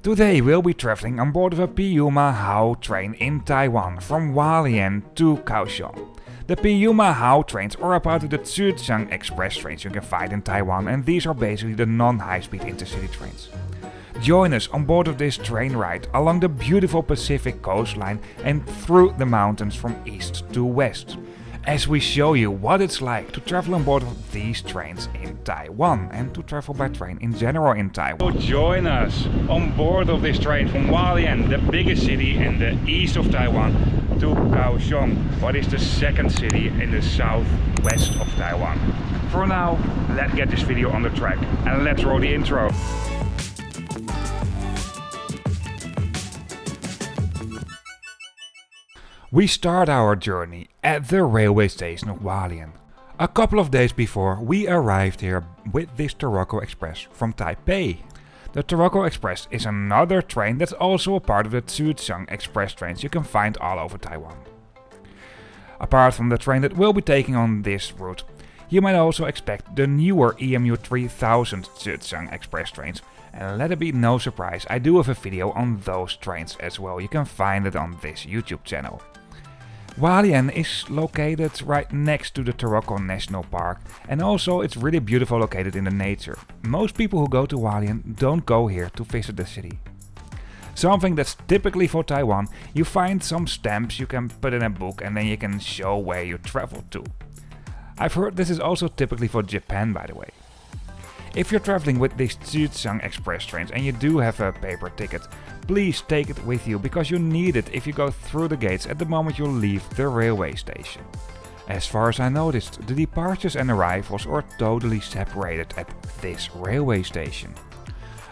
Today we'll be traveling on board of a Puyuma Hao train in Taiwan from Hualien to Kaoshiung. The Puyuma Hao trains are a part of the Tze-Chiang Express trains you can find in Taiwan, and these are basically the non-high-speed intercity trains. Join us on board of this train ride along the beautiful Pacific coastline and through the mountains from east to west, as we show you what it's like to travel on board of these trains in Taiwan and to travel by train in general in Taiwan. So join us on board of this train from Hualien, the biggest city in the east of Taiwan, to Kaoshiung, what is the second city in the southwest of Taiwan. For now, let's get this video on the track and let's roll the intro. We start our journey at the railway station of Hualien. A couple of days before, we arrived here with this Taroko Express from Taipei. The Taroko Express is another train that's also a part of the Tze-Chiang Express trains you can find all over Taiwan. Apart from the train that we'll be taking on this route, you might also expect the newer EMU 3000 Tze-Chiang Express trains, and let it be no surprise, I do have a video on those trains as well. You can find it on this YouTube channel. Hualien is located right next to the Taroko National Park, and also it's really beautiful located in the nature. Most people who go to Hualien don't go here to visit the city. Something that's typically for Taiwan, you find some stamps you can put in a book and then you can show where you traveled to. I've heard this is also typically for Japan, by the way. If you're traveling with these Tze-Chiang Express trains and you do have a paper ticket, please take it with you because you need it if you go through the gates at the moment you leave the railway station. As far as I noticed, the departures and arrivals are totally separated at this railway station.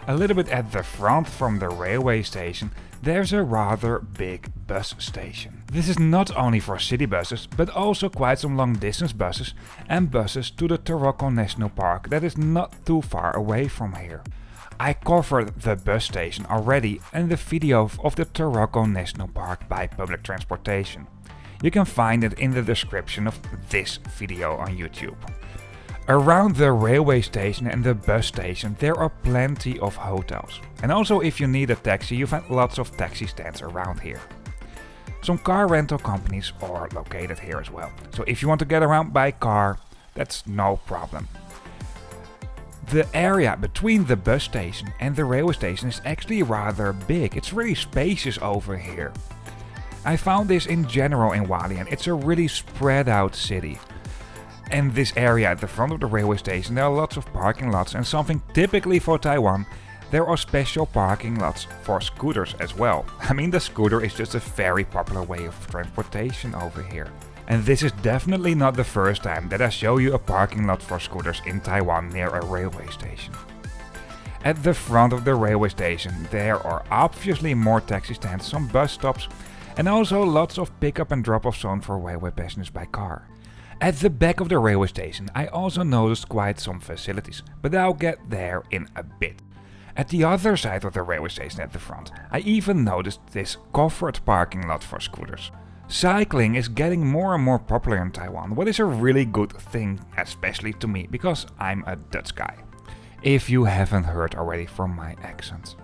A little bit at the front from the railway station, there's a rather big bus station. This is not only for city buses, but also quite some long distance buses and buses to the Taroko National Park that is not too far away from here. I covered the bus station already in the video of the Taroko National Park by public transportation. You can find it in the description of this video on YouTube. Around the railway station and the bus station there are plenty of hotels. And also if you need a taxi you find lots of taxi stands around here. Some car rental companies are located here as well. So if you want to get around by car, that's no problem. The area between the bus station and the railway station is actually rather big. It's really spacious over here. I found this in general in Hualien. It's a really spread out city. And this area at the front of the railway station there are lots of parking lots, and something typically for Taiwan, there are special parking lots for scooters as well. I mean, the scooter is just a very popular way of transportation over here. And this is definitely not the first time that I show you a parking lot for scooters in Taiwan near a railway station. At the front of the railway station there are obviously more taxi stands, some bus stops, and also lots of pick-up and drop-off zones for railway passengers by car. At the back of the railway station I also noticed quite some facilities, but I'll get there in a bit. At the other side of the railway station at the front, I even noticed this covered parking lot for scooters. Cycling is getting more and more popular in Taiwan, what is a really good thing, especially to me, because I'm a Dutch guy. If you haven't heard already from my accent.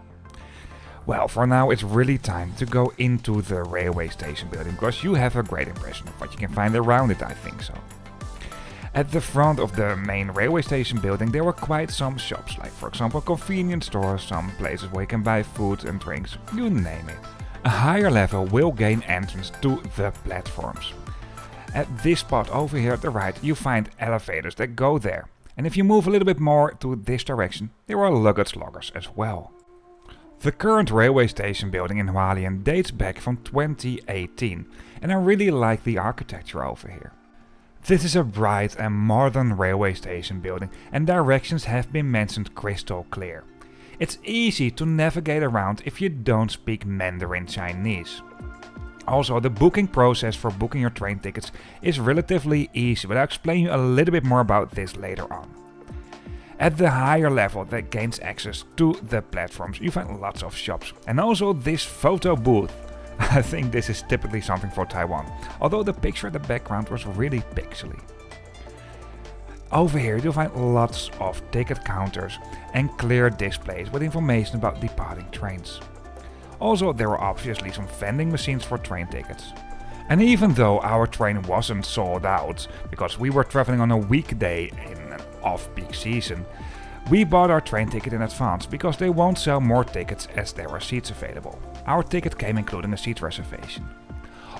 Well, for now it's really time to go into the railway station building, because you have a great impression of what you can find around it, I think so. At the front of the main railway station building there were quite some shops, like for example convenience stores, some places where you can buy food and drinks, you name it. A higher level will gain entrance to the platforms. At this spot over here at the right you find elevators that go there, and if you move a little bit more to this direction there are luggage lockers as well. The current railway station building in Hualien dates back from 2018, and I really like the architecture over here. This is a bright and modern railway station building, and directions have been mentioned crystal clear. It's easy to navigate around if you don't speak Mandarin Chinese. Also, the booking process for booking your train tickets is relatively easy, but I'll explain you a little bit more about this later on. At the higher level that gains access to the platforms you find lots of shops, and also this photo booth. I think this is typically something for Taiwan, although the picture in the background was really pixely. Over here you'll find lots of ticket counters and clear displays with information about departing trains. Also, there are obviously some vending machines for train tickets. And even though our train wasn't sold out, because we were traveling on a weekday in an off-peak season, we bought our train ticket in advance because they won't sell more tickets as there are seats available. Our ticket came including a seat reservation.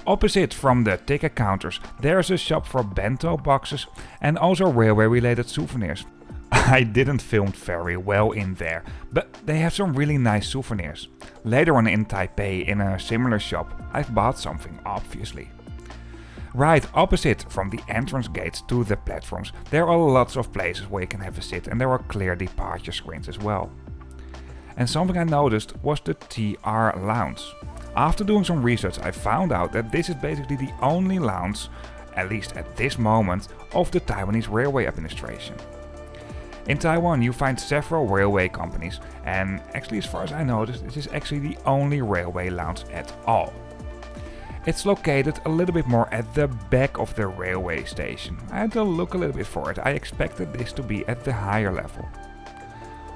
Opposite from the ticket counters there's a shop for bento boxes and also railway related souvenirs. I didn't film very well in there, but they have some really nice souvenirs. Later on in Taipei in a similar shop I've bought something obviously. Right opposite from the entrance gates to the platforms there are lots of places where you can have a sit and there are clear departure screens as well. And something I noticed was the TR lounge. After doing some research I found out that this is basically the only lounge, at least at this moment, of the Taiwanese Railway Administration. In Taiwan you find several railway companies and actually as far as I noticed this is actually the only railway lounge at all. It's located a little bit more at the back of the railway station. I had to look a little bit for it, I expected this to be at the higher level.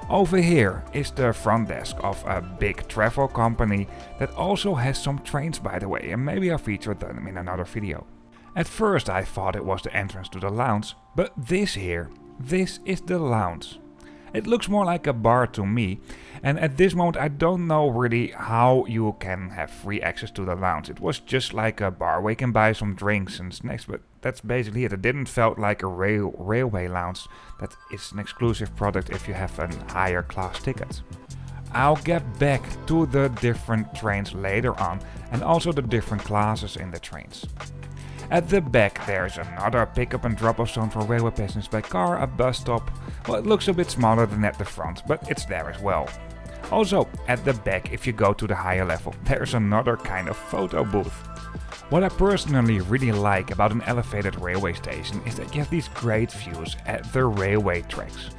Over here is the front desk of a big travel company that also has some trains by the way, and maybe I'll feature them in another video. At first I thought it was the entrance to the lounge, but this is the lounge. It looks more like a bar to me, and at this moment I don't know really how you can have free access to the lounge. It was just like a bar where you can buy some drinks and snacks, but that's basically it. It didn't felt like a railway lounge that is an exclusive product if you have a higher class ticket. I'll get back to the different trains later on and also the different classes in the trains. At the back there's another pick-up and drop-off zone for railway passengers by car, a bus stop. Well, it looks a bit smaller than at the front, but it's there as well. Also, at the back, if you go to the higher level, there's another kind of photo booth. What I personally really like about an elevated railway station is that you have these great views at the railway tracks.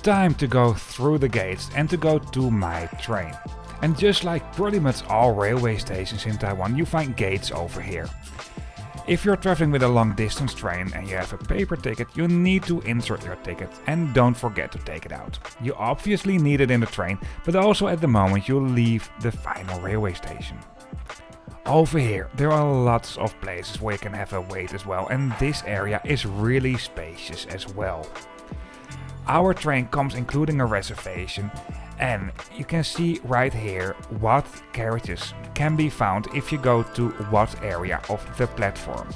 Time to go through the gates and to go to my train. And just like pretty much all railway stations in Taiwan, you find gates over here. If you're traveling with a long distance train and you have a paper ticket, you need to insert your ticket and don't forget to take it out. You obviously need it in the train, but also at the moment you leave the final railway station. Over here there are lots of places where you can have a wait as well, and this area is really spacious as well. Our train comes including a reservation, and you can see right here what carriages can be found if you go to what area of the platform.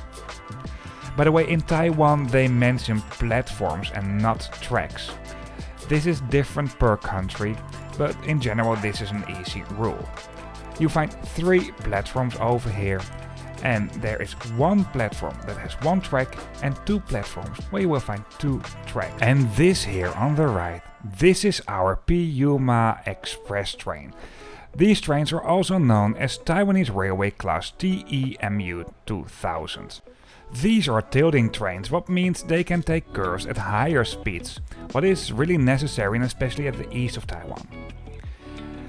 By the way, in Taiwan they mention platforms and not tracks. This is different per country, but in general this is an easy rule. You find 3 platforms over here, and there is one platform that has 1 track and 2 platforms where you will find 2 tracks. And this here on the right, this is our Puyuma Express train. These trains are also known as Taiwanese Railway Class TEMU 2000. These are tilting trains, what means they can take curves at higher speeds, what is really necessary and especially at the east of Taiwan.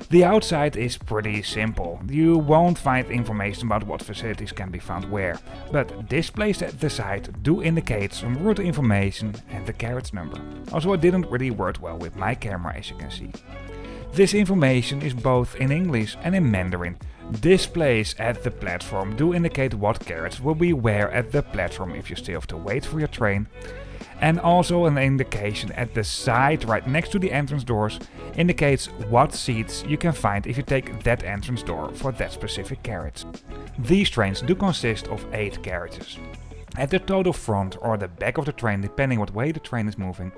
The outside is pretty simple. You won't find information about what facilities can be found where, but displays at the side do indicate some route information and the carriage number. Also, it didn't really work well with my camera, as you can see. This information is both in English and in Mandarin. Displays at the platform do indicate what carriage will be where at the platform if you still have to wait for your train. And also an indication at the side right next to the entrance doors indicates what seats you can find if you take that entrance door for that specific carriage. These trains do consist of 8 carriages. At the total front or the back of the train, depending what way the train is moving,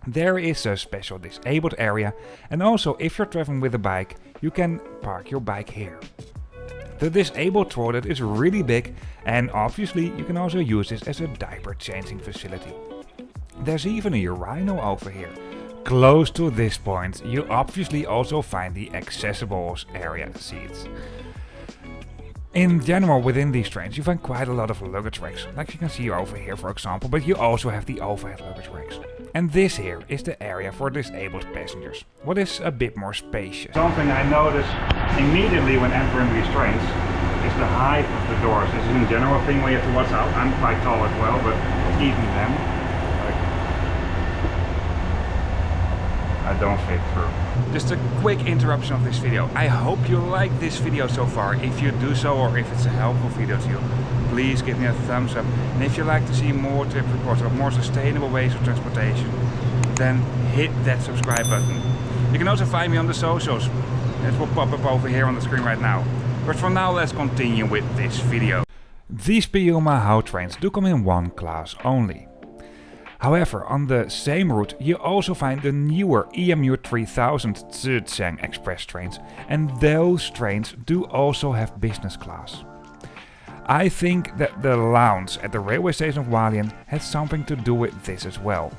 there is a special disabled area, and also if you're traveling with a bike, you can park your bike here. The disabled toilet is really big, and obviously you can also use this as a diaper changing facility. There's even a urinal over here. Close to this point, you obviously also find the accessible area seats. In general, within these trains, you find quite a lot of luggage racks, like you can see over here for example, but you also have the overhead luggage racks. And this here is the area for disabled passengers, what is a bit more spacious. Something I noticed immediately when entering these trains is the height of the doors. This is a general thing where you have to watch out. I'm quite tall as well, but even then, I don't fit through. Just a quick interruption of this video. I hope you like this video so far. If you do so, or if it's a helpful video to you, please give me a thumbs up. And if you'd like to see more trip reports of more sustainable ways of transportation, then hit that subscribe button. You can also find me on the socials. That will pop up over here on the screen right now. But for now, let's continue with this video. These Puyuma How trains do come in one class only. However, on the same route you also find the newer EMU 3000 Tze-Chiang Express trains, and those trains do also have business class. I think that the lounge at the railway station of Hualien has something to do with this as well.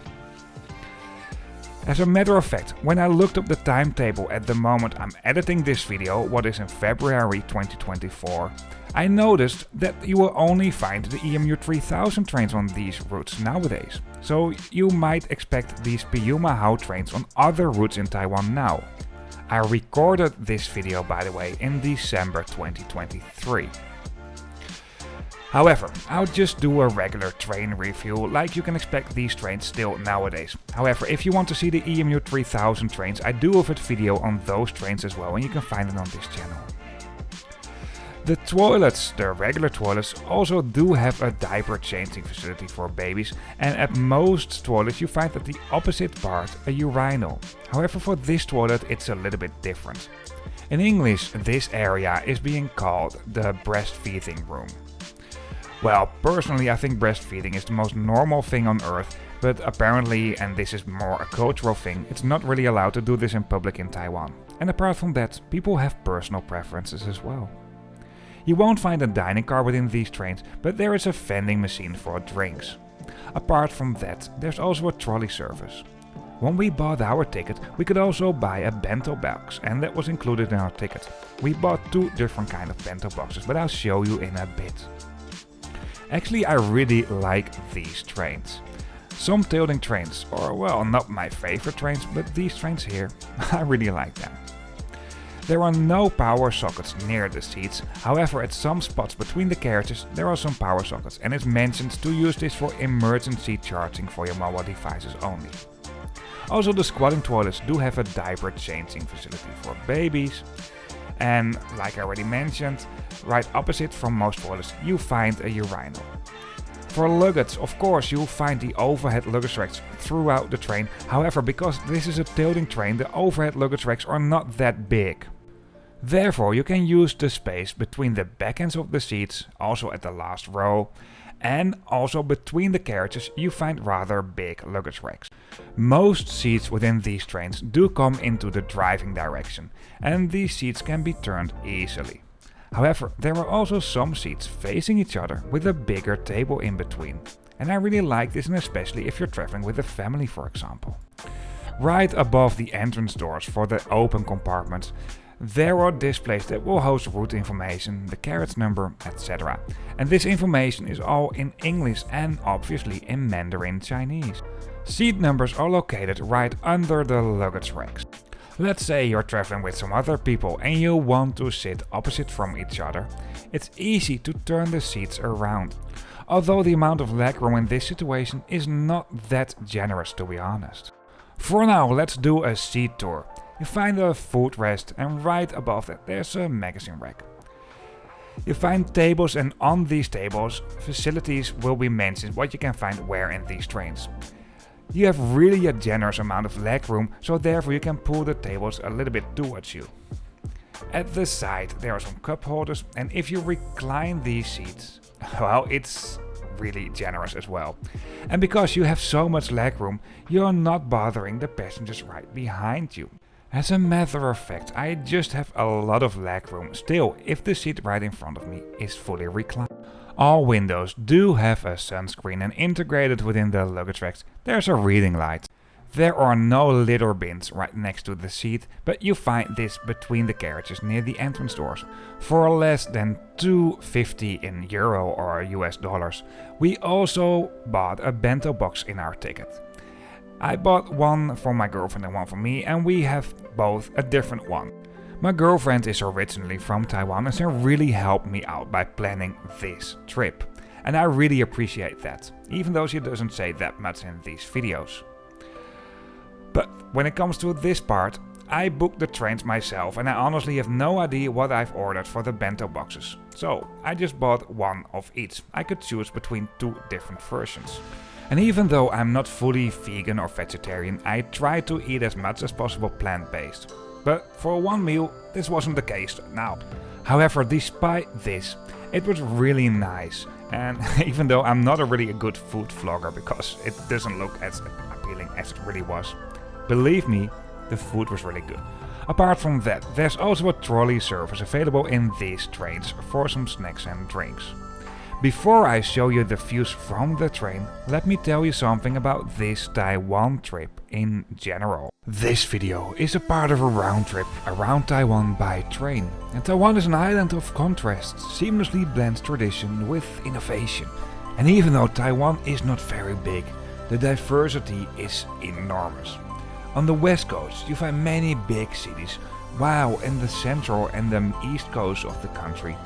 As a matter of fact, when I looked up the timetable at the moment I'm editing this video, what is in February 2024, I noticed that you will only find the EMU 3000 trains on these routes nowadays. So you might expect these Puyuma How trains on other routes in Taiwan now. I recorded this video, by the way, in December 2023. However, I'll just do a regular train review like you can expect these trains still nowadays. However, if you want to see the EMU 3000 trains, I do have a video on those trains as well, and you can find it on this channel. The toilets, the regular toilets, also do have a diaper changing facility for babies, and at most toilets you find at the opposite part a urinal. However, for this toilet it's a little bit different. In English, this area is being called the breastfeeding room. Well, personally I think breastfeeding is the most normal thing on earth, but apparently, and this is more a cultural thing, it's not really allowed to do this in public in Taiwan. And apart from that, people have personal preferences as well. You won't find a dining car within these trains, but there is a vending machine for drinks. Apart from that, there's also a trolley service. When we bought our ticket, we could also buy a bento box, and that was included in our ticket. We bought two different kind of bento boxes, but I'll show you in a bit. Actually, I really like these trains. Some Taitung trains, or well, not my favorite trains, but these trains here, I really like them. There are no power sockets near the seats, however at some spots between the carriages there are some power sockets, and it's mentioned to use this for emergency charging for your mobile devices only. Also, the squatting toilets do have a diaper changing facility for babies, and like I already mentioned, right opposite from most toilets you find a urinal. For luggage, of course, you'll find the overhead luggage racks throughout the train, however because this is a Taitung train the overhead luggage racks are not that big. Therefore, you can use the space between the back ends of the seats, also at the last row, and also between the carriages you find rather big luggage racks. Most seats within these trains do come into the driving direction, and these seats can be turned easily. However, there are also some seats facing each other with a bigger table in between. And I really like this, and especially if you're traveling with a family, for example. Right above the entrance doors for the open compartments, there are displays that will host route information, the carriage number, etc. And this information is all in English and obviously in Mandarin Chinese. Seat numbers are located right under the luggage racks. Let's say you're traveling with some other people and you want to sit opposite from each other. It's easy to turn the seats around. Although the amount of legroom in this situation is not that generous, to be honest. For now, let's do a seat tour. You find a footrest, and right above that there's a magazine rack. You find tables, and on these tables facilities will be mentioned what you can find where in these trains. You have really a generous amount of legroom, so therefore you can pull the tables a little bit towards you. At the side there are some cup holders, and if you recline these seats, well, it's really generous as well. And because you have so much legroom, you're not bothering the passengers right behind you. As a matter of fact, I just have a lot of legroom still if the seat right in front of me is fully reclined. All windows do have a sunscreen, and integrated within the luggage racks there's a reading light. There are no litter bins right next to the seat, but you find this between the carriages near the entrance doors. For less than $2.50 in euro or US dollars, we also bought a bento box in our ticket. I bought one for my girlfriend and one for me, and we have both a different one. My girlfriend is originally from Taiwan and she really helped me out by planning this trip. And I really appreciate that, even though she doesn't say that much in these videos. But when it comes to this part, I booked the trains myself and I honestly have no idea what I've ordered for the bento boxes. So I just bought one of each. I could choose between 2 different versions. And even though I'm not fully vegan or vegetarian, I try to eat as much as possible plant-based. But for one meal, this wasn't the case now. However, despite this, it was really nice. And even though I'm not a good food vlogger because it doesn't look as appealing as it really was, believe me, the food was really good. Apart from that, there's also a trolley service available in these trains for some snacks and drinks. Before I show you the views from the train, let me tell you something about this Taiwan trip in general. This video is a part of a round trip around Taiwan by train. And Taiwan is an island of contrasts, seamlessly blends tradition with innovation. And even though Taiwan is not very big, the diversity is enormous. On the west coast you find many big cities, while in the central and the east coast of the country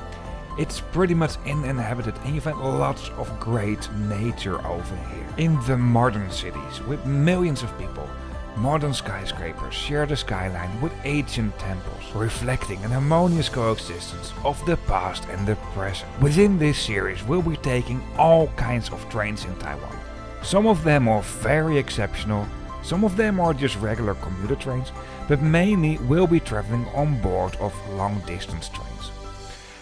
it's pretty much uninhabited and you find lots of great nature over here. In the modern cities with millions of people, modern skyscrapers share the skyline with ancient temples, reflecting an harmonious coexistence of the past and the present. Within this series we'll be taking all kinds of trains in Taiwan. Some of them are very exceptional, some of them are just regular commuter trains, but mainly we'll be traveling on board of long distance trains.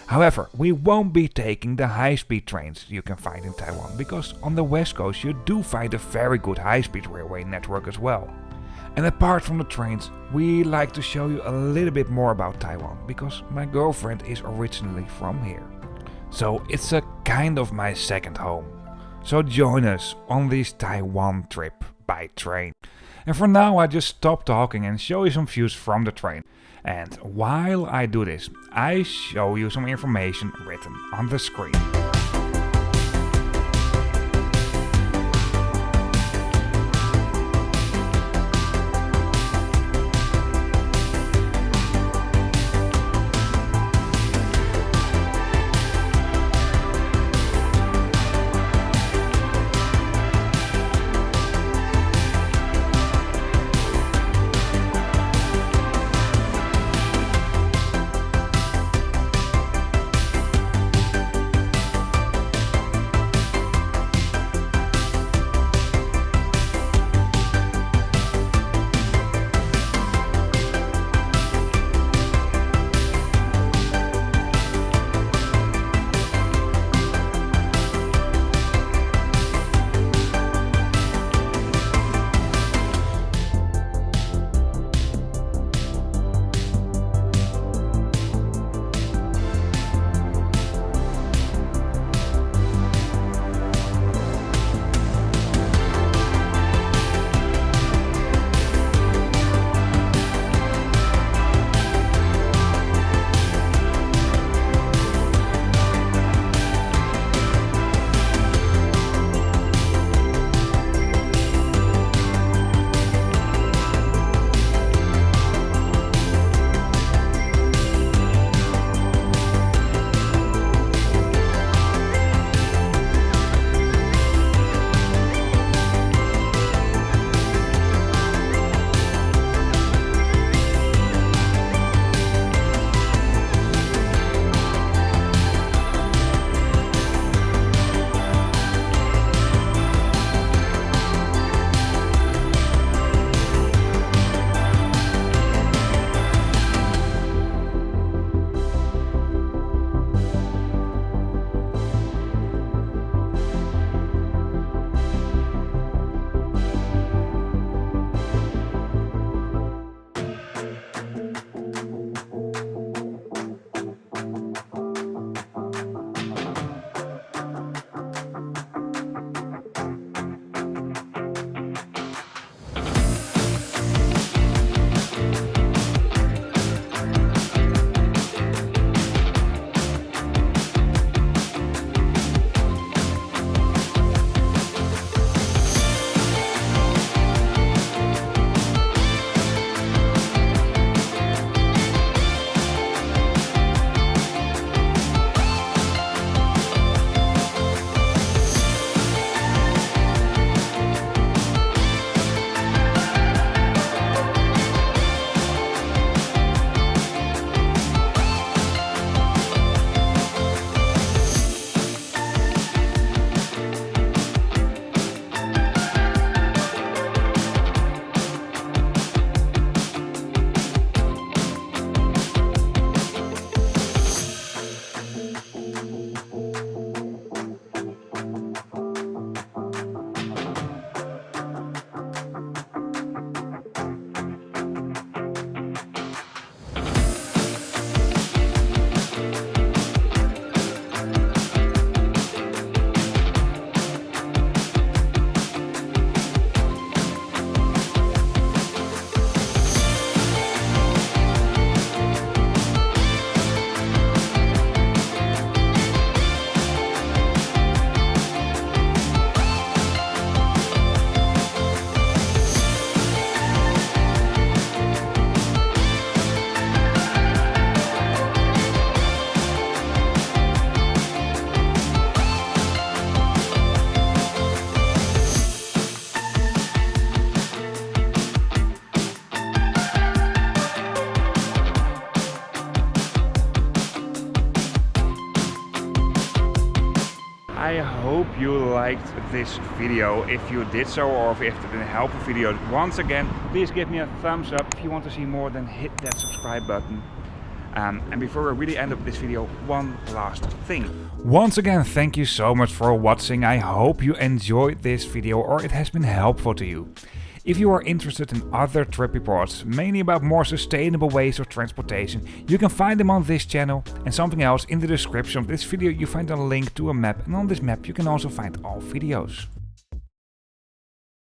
However, we won't be taking the high-speed trains you can find in Taiwan, because on the west coast you do find a very good high-speed railway network as well. And apart from the trains, we like to show you a little bit more about Taiwan, because my girlfriend is originally from here. So it's a kind of my second home. So join us on this Taiwan trip by train. And for now I just stop talking and show you some views from the train. And while I do this, I show you some information written on the screen. hope you liked this video. If you did so, or if it didn't help a video, once again, please give me a thumbs up. If you want to see more, then hit that subscribe button. And before we really end up this video, one last thing. Once again, thank you so much for watching. I hope you enjoyed this video or it has been helpful to you. If you are interested in other trip reports, mainly about more sustainable ways of transportation, you can find them on this channel, and something else in the description of this video you find a link to a map, and on this map you can also find all videos.